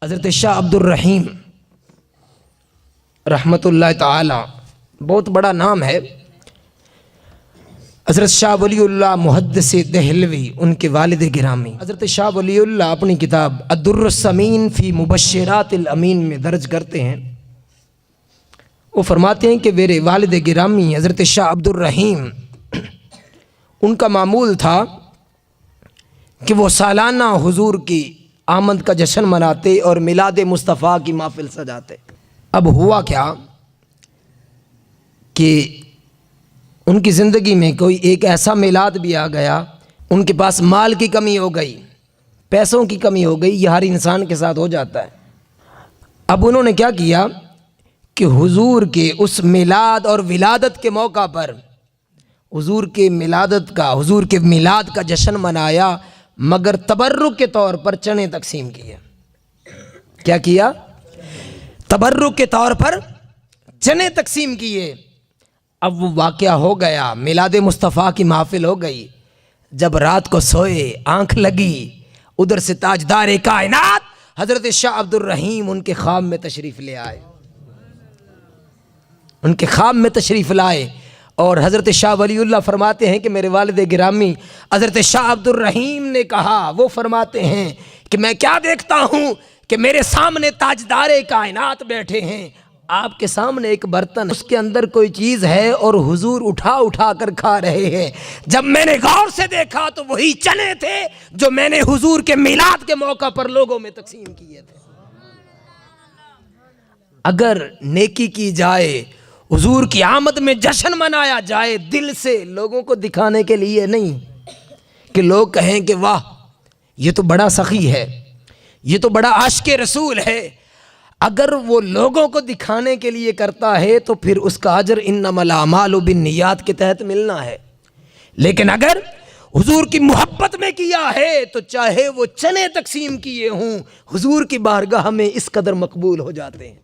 حضرت شاہ عبد الرحیم رحمۃ اللہ تعالی، بہت بڑا نام ہے۔ حضرت شاہ ولی اللہ محدث دہلوی ان کے والد گرامی، حضرت شاہ ولی اللہ اپنی کتاب الدر الثمین فی مبشرات الامین میں درج کرتے ہیں، وہ فرماتے ہیں کہ میرے والد گرامی حضرت شاہ عبد الرحیم ان کا معمول تھا کہ وہ سالانہ حضور کی آمد کا جشن مناتے اور میلاد مصطفیٰ کی محفل سجاتے۔ اب ہوا کیا کہ ان کی زندگی میں کوئی ایک ایسا میلاد بھی آ گیا، ان کے پاس مال کی کمی ہو گئی، پیسوں کی کمی ہو گئی، یہ ہر انسان کے ساتھ ہو جاتا ہے۔ اب انہوں نے کیا کیا کہ حضور کے اس میلاد اور ولادت کے موقع پر حضور کے میلاد کا جشن منایا، مگر تبرک کے طور پر چنے تقسیم کیے۔ کیا کیا؟ تبرک کے طور پر چنے تقسیم کیے۔ اب وہ واقعہ ہو گیا، میلاد مصطفیٰ کی محفل ہو گئی، جب رات کو سوئے آنکھ لگی، ادھر سے تاجدار کائنات حضرت شاہ عبد الرحیم ان کے خواب میں تشریف لے آئے، ان کے خواب میں تشریف لائے، اور حضرت شاہ ولی اللہ فرماتے ہیں کہ میرے والد گرامی حضرت شاہ عبد الرحیم نے کہا، وہ فرماتے ہیں کہ میں کیا دیکھتا ہوں کہ میرے سامنے تاجدار کائنات بیٹھے ہیں، آپ کے سامنے ایک برتن، اس کے اندر کوئی چیز ہے اور حضور اٹھا اٹھا کر کھا رہے ہیں۔ جب میں نے غور سے دیکھا تو وہی چنے تھے جو میں نے حضور کے میلاد کے موقع پر لوگوں میں تقسیم کیے تھے۔ اگر نیکی کی جائے، حضور کی آمد میں جشن منایا جائے، دل سے، لوگوں کو دکھانے کے لیے نہیں کہ لوگ کہیں کہ واہ یہ تو بڑا سخی ہے، یہ تو بڑا عاشق رسول ہے، اگر وہ لوگوں کو دکھانے کے لیے کرتا ہے تو پھر اس کا اجر انما الاعمال بالنیات کے تحت ملنا ہے۔ لیکن اگر حضور کی محبت میں کیا ہے تو چاہے وہ چنے تقسیم کیے ہوں، حضور کی بارگاہ میں اس قدر مقبول ہو جاتے ہیں۔